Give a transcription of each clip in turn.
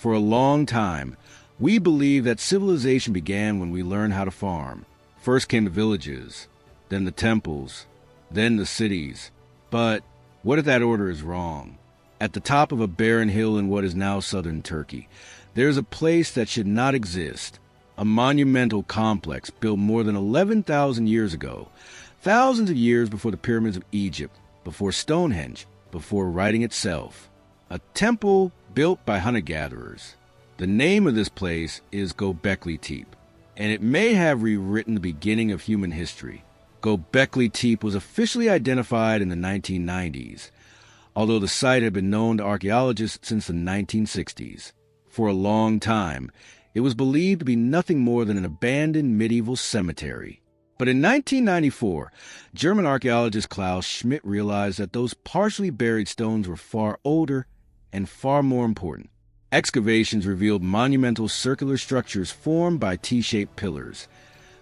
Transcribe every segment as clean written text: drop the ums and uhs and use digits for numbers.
For a long time, we believe that civilization began when we learned how to farm. First came the villages, then the temples, then the cities. But what if that order is wrong? At the top of a barren hill in what is now southern Turkey, there's a place that should not exist, a monumental complex built more than 11,000 years ago, thousands of years before the pyramids of Egypt, before Stonehenge, before writing itself. A temple built by hunter-gatherers. The name of this place is Göbekli Tepe, and it may have rewritten the beginning of human history. Göbekli Tepe was officially identified in the 1990s, although the site had been known to archaeologists since the 1960s. For a long time, it was believed to be nothing more than an abandoned medieval cemetery. But in 1994, German archaeologist Klaus Schmidt realized that those partially buried stones were far older and far more important. Excavations revealed monumental circular structures formed by T-shaped pillars,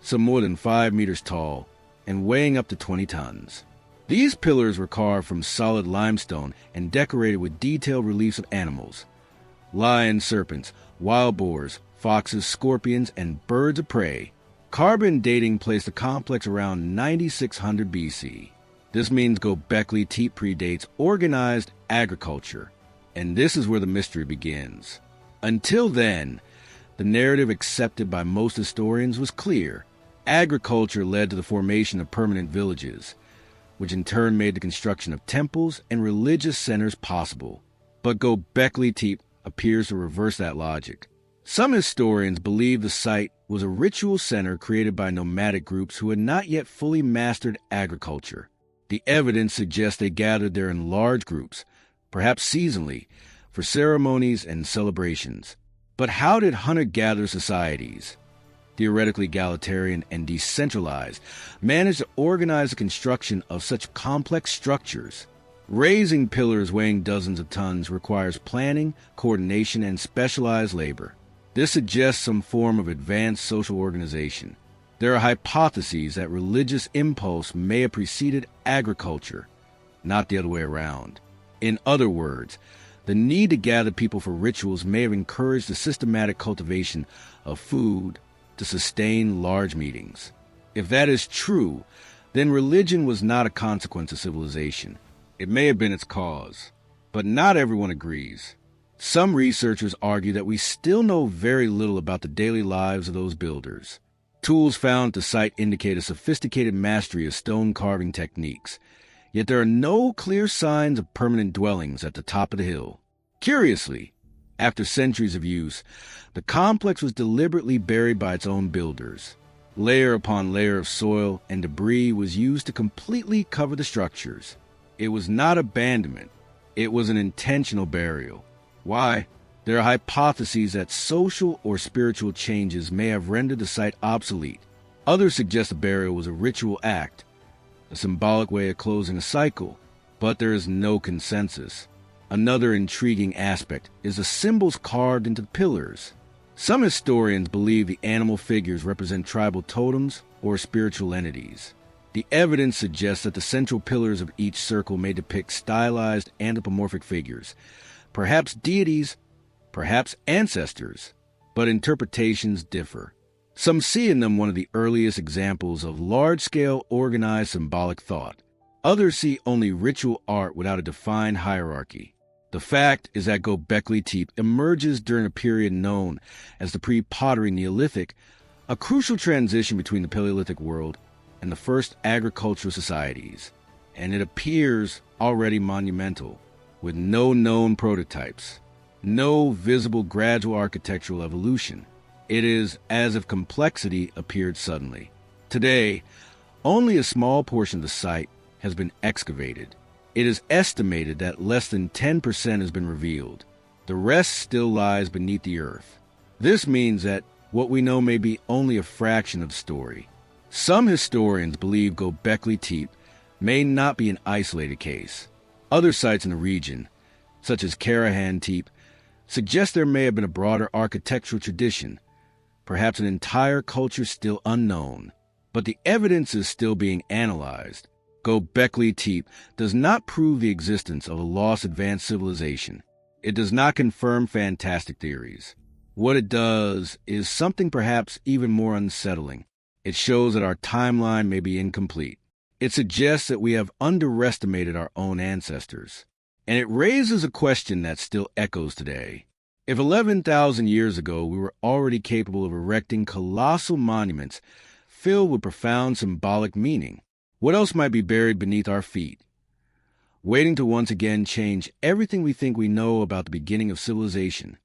some more than 5 meters tall and weighing up to 20 tons. These pillars were carved from solid limestone and decorated with detailed reliefs of animals: lions, serpents, wild boars, foxes, scorpions, and birds of prey. Carbon dating placed the complex around 9600 BC. This means Göbekli Tepe predates organized agriculture, and this is where the mystery begins. Until then, the narrative accepted by most historians was clear. Agriculture led to the formation of permanent villages, which in turn made the construction of temples and religious centers possible. But Göbekli Tepe appears to reverse that logic. Some historians believe the site was a ritual center created by nomadic groups who had not yet fully mastered agriculture. The evidence suggests they gathered there in large groups, perhaps seasonally, for ceremonies and celebrations. But how did hunter-gatherer societies, theoretically egalitarian and decentralized, manage to organize the construction of such complex structures? Raising pillars weighing dozens of tons requires planning, coordination, and specialized labor. This suggests some form of advanced social organization. There are hypotheses that religious impulse may have preceded agriculture, not the other way around. In other words, the need to gather people for rituals may have encouraged the systematic cultivation of food to sustain large meetings. If that is true, then religion was not a consequence of civilization. It may have been its cause, but not everyone agrees. Some researchers argue that we still know very little about the daily lives of those builders. Tools found at the site indicate a sophisticated mastery of stone carving techniques, yet there are no clear signs of permanent dwellings at the top of the hill. Curiously, after centuries of use, the complex was deliberately buried by its own builders. Layer upon layer of soil and debris was used to completely cover the structures. It was not abandonment. It was an intentional burial. Why? There are hypotheses that social or spiritual changes may have rendered the site obsolete. Others suggest the burial was a ritual act, a symbolic way of closing a cycle, but there is no consensus. Another intriguing aspect is the symbols carved into the pillars. Some historians believe the animal figures represent tribal totems or spiritual entities. The evidence suggests that the central pillars of each circle may depict stylized anthropomorphic figures, perhaps deities, perhaps ancestors, but interpretations differ. Some see in them one of the earliest examples of large-scale organized symbolic thought. Others see only ritual art without a defined hierarchy. The fact is that Göbekli Tepe emerges during a period known as the pre-pottery Neolithic, a crucial transition between the Paleolithic world and the first agricultural societies, and it appears already monumental, with no known prototypes, no visible gradual architectural evolution. It is as if complexity appeared suddenly. Today, only a small portion of the site has been excavated. It is estimated that less than 10% has been revealed. The rest still lies beneath the earth. This means that what we know may be only a fraction of the story. Some historians believe Göbekli Tepe may not be an isolated case. Other sites in the region, such as Karahan Tepe, suggest there may have been a broader architectural tradition, perhaps an entire culture still unknown. But the evidence is still being analyzed. Göbekli Tepe does not prove the existence of a lost advanced civilization. It does not confirm fantastic theories. What it does is something perhaps even more unsettling. It shows that our timeline may be incomplete. It suggests that we have underestimated our own ancestors. And it raises a question that still echoes today. If 11,000 years ago we were already capable of erecting colossal monuments filled with profound symbolic meaning, what else might be buried beneath our feet, waiting to once again change everything we think we know about the beginning of civilization?